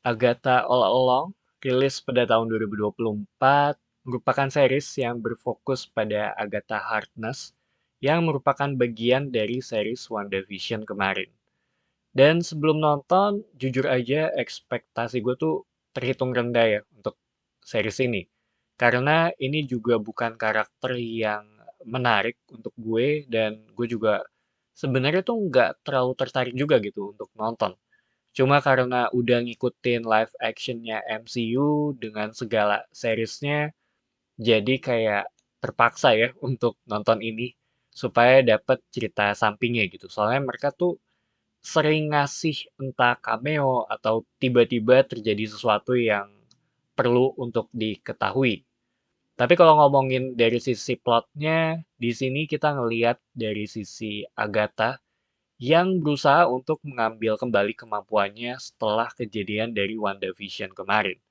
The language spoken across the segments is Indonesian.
Agatha All Along, rilis pada tahun 2024, merupakan series yang berfokus pada Agatha Harkness yang merupakan bagian dari series WandaVision kemarin. Dan sebelum nonton, jujur aja ekspektasi gue tuh terhitung rendah ya untuk series ini. Karena ini juga bukan karakter yang menarik untuk gue dan gue juga sebenarnya tuh nggak terlalu tertarik juga gitu untuk nonton. Cuma karena udah ngikutin live actionnya MCU dengan segala seriesnya, jadi kayak terpaksa ya untuk nonton ini supaya dapet cerita sampingnya gitu. Soalnya mereka tuh sering ngasih entah cameo atau tiba-tiba terjadi sesuatu yang perlu untuk diketahui. Tapi kalau ngomongin dari sisi plotnya, di sini kita ngelihat dari sisi Agatha yang berusaha untuk mengambil kembali kemampuannya setelah kejadian dari WandaVision kemarin.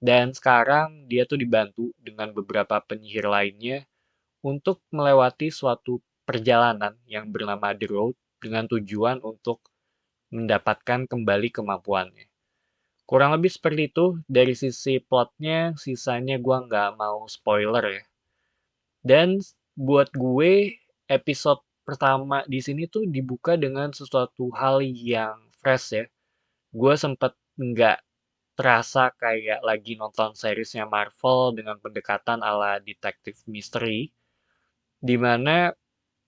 Dan sekarang dia tuh dibantu dengan beberapa penyihir lainnya untuk melewati suatu perjalanan yang bernama The Road dengan tujuan untuk mendapatkan kembali kemampuannya. Kurang lebih seperti itu dari sisi plotnya, sisanya gua nggak mau spoiler ya. Dan buat gue, episode pertama di sini tuh dibuka dengan sesuatu hal yang fresh ya. Gue sempet nggak terasa kayak lagi nonton seriesnya Marvel dengan pendekatan ala detektif misteri, di mana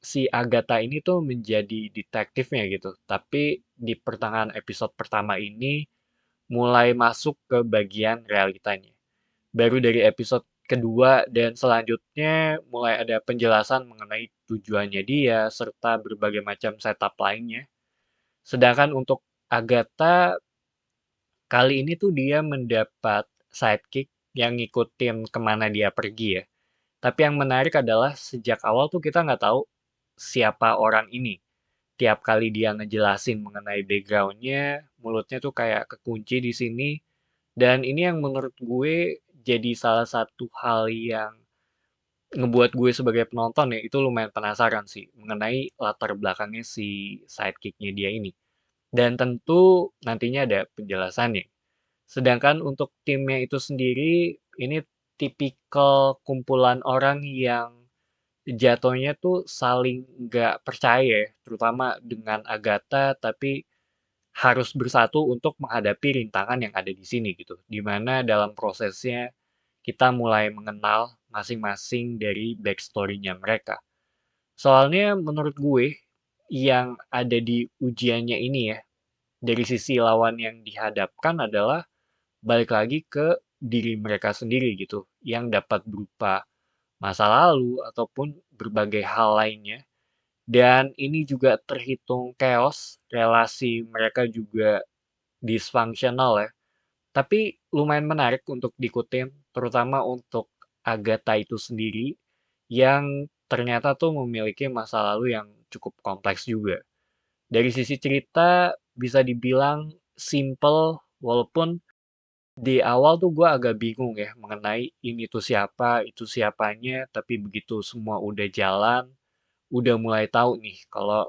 si Agatha ini tuh menjadi detektifnya gitu. Tapi di pertengahan episode pertama ini mulai masuk ke bagian realitanya. Baru dari episode kedua dan selanjutnya mulai ada penjelasan mengenai tujuannya dia serta berbagai macam setup lainnya. Sedangkan untuk Agatha kali ini tuh dia mendapat sidekick yang ngikutin kemana dia pergi ya. Tapi yang menarik adalah sejak awal tuh kita nggak tahu siapa orang ini. Tiap kali dia ngejelasin mengenai backgroundnya, mulutnya tuh kayak kekunci di sini. Dan ini yang menurut gue jadi salah satu hal yang ngebuat gue sebagai penonton ya, itu lumayan penasaran sih mengenai latar belakangnya si sidekicknya dia ini. Dan tentu nantinya ada penjelasannya. Sedangkan untuk timnya itu sendiri, ini tipikal kumpulan orang yang jatuhnya tuh saling nggak percaya ya, terutama dengan Agatha, tapi harus bersatu untuk menghadapi rintangan yang ada di sini gitu. Dimana dalam prosesnya kita mulai mengenal masing-masing dari backstory-nya mereka. Soalnya menurut gue yang ada di ujiannya ini ya, dari sisi lawan yang dihadapkan adalah balik lagi ke diri mereka sendiri gitu, yang dapat berupa masa lalu ataupun berbagai hal lainnya. Dan ini juga terhitung chaos, relasi mereka juga dysfunctional ya. Tapi lumayan menarik untuk diikutin, terutama untuk Agatha itu sendiri yang ternyata tuh memiliki masa lalu yang cukup kompleks juga. Dari sisi cerita bisa dibilang simple, walaupun di awal tuh gue agak bingung ya mengenai ini tuh siapa, itu siapanya, tapi begitu semua udah jalan, udah mulai tahu nih kalau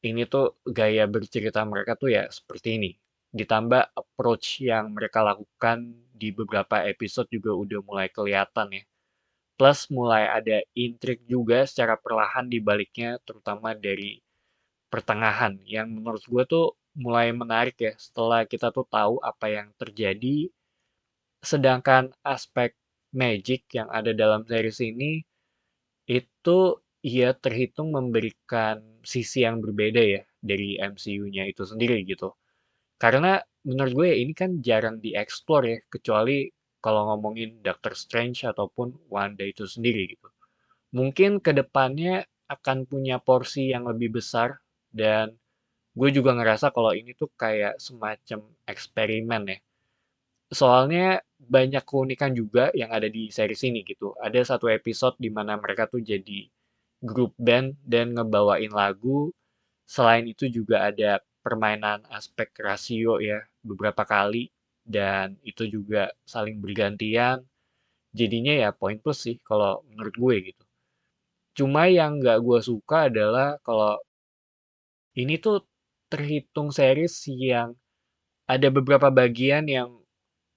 ini tuh gaya bercerita mereka tuh ya seperti ini. Ditambah approach yang mereka lakukan di beberapa episode juga udah mulai kelihatan ya. Plus mulai ada intrik juga secara perlahan di baliknya, terutama dari pertengahan yang menurut gue tuh mulai menarik ya setelah kita tuh tahu apa yang terjadi. Sedangkan aspek magic yang ada dalam series ini itu ia terhitung memberikan sisi yang berbeda ya dari MCU-nya itu sendiri gitu. Karena menurut gue ya ini kan jarang dieksplor ya, kecuali kalau ngomongin Doctor Strange ataupun Wanda itu sendiri gitu. Mungkin kedepannya akan punya porsi yang lebih besar dan gue juga ngerasa kalau ini tuh kayak semacam eksperimen ya. Soalnya banyak keunikan juga yang ada di series ini gitu. Ada satu episode di mana mereka tuh jadi grup band dan ngebawain lagu. Selain itu juga ada permainan aspek rasio ya beberapa kali dan itu juga saling bergantian. Jadinya ya poin plus sih kalau menurut gue gitu. Cuma yang nggak gue suka adalah kalau ini tuh terhitung series yang ada beberapa bagian yang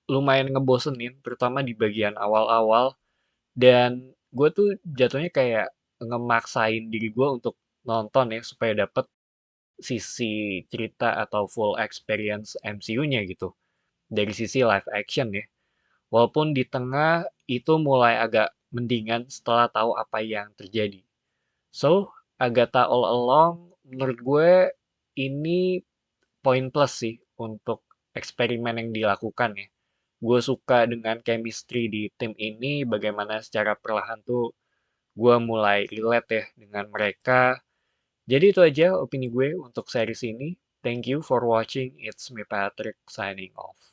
lumayan ngebosenin, terutama di bagian awal-awal, dan gue tuh jatuhnya kayak ngemaksain diri gue untuk nonton ya, supaya dapet sisi cerita atau full experience MCU-nya gitu, dari sisi live action ya. Walaupun di tengah itu mulai agak mendingan setelah tahu apa yang terjadi. So, Agatha All Along menurut gue ini poin plus sih untuk eksperimen yang dilakukan ya. Gue suka dengan chemistry di tim ini, bagaimana secara perlahan tuh gue mulai relate ya dengan mereka. Jadi itu aja opini gue untuk series ini. Thank you for watching. It's me Patrick signing off.